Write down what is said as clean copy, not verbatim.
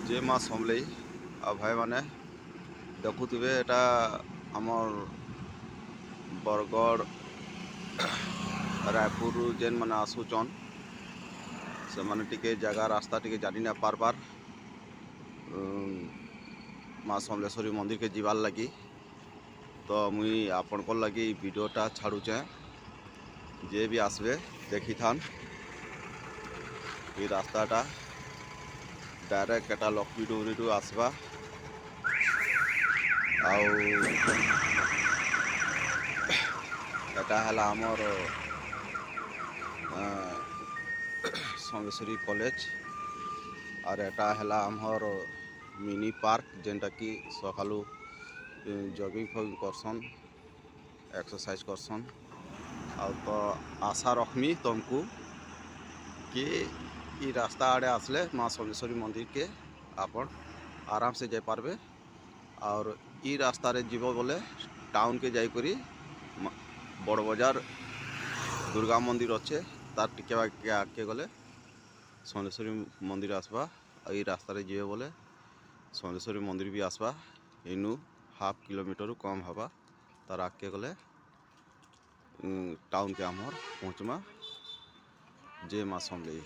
जे माँ समलेई आ भाई माने देखुवे एटा आमर बरगढ़ रायपुर जेन मैंने आसुचन से मैंने टिके जगह रास्ता टिके जानी ना पार माँ समलेश्वरी मंदिर के जीवार लगी तो मुई आपण को लगी वीडियोटा छाड़ुचे जे भी आसबे देखी थान ये रास्ताटा direct Etah Lakshmi Dungri to आसबा एटा हला आमर समलेश्वरी कॉलेज और एटा हला आमर मिनी पार्क जेनटा कि सकालू जगिंग फगिंग करसन एक्सरसाइज करसन आ तो आशा रखमी तुमको कि ये रास्ता आड़े आसले माँ समलेश्वरी मंदिर के आपण आराम से जाई पारबे और ई रास्ता रे जीव बोले टाउन के जाइकरी बड़ बाजार दुर्गा मंदिर अच्छे तार टिके आगे गले समलेश्वरी मंदिर आसबा ई रास्ता रे जीवे बोले समलेश्वरी मंदिर भी आसबा इनू हाफ किलोमीटर कम हवा तार आगे गले टाउन के आमर पहुँचमा जे माँ समलेई।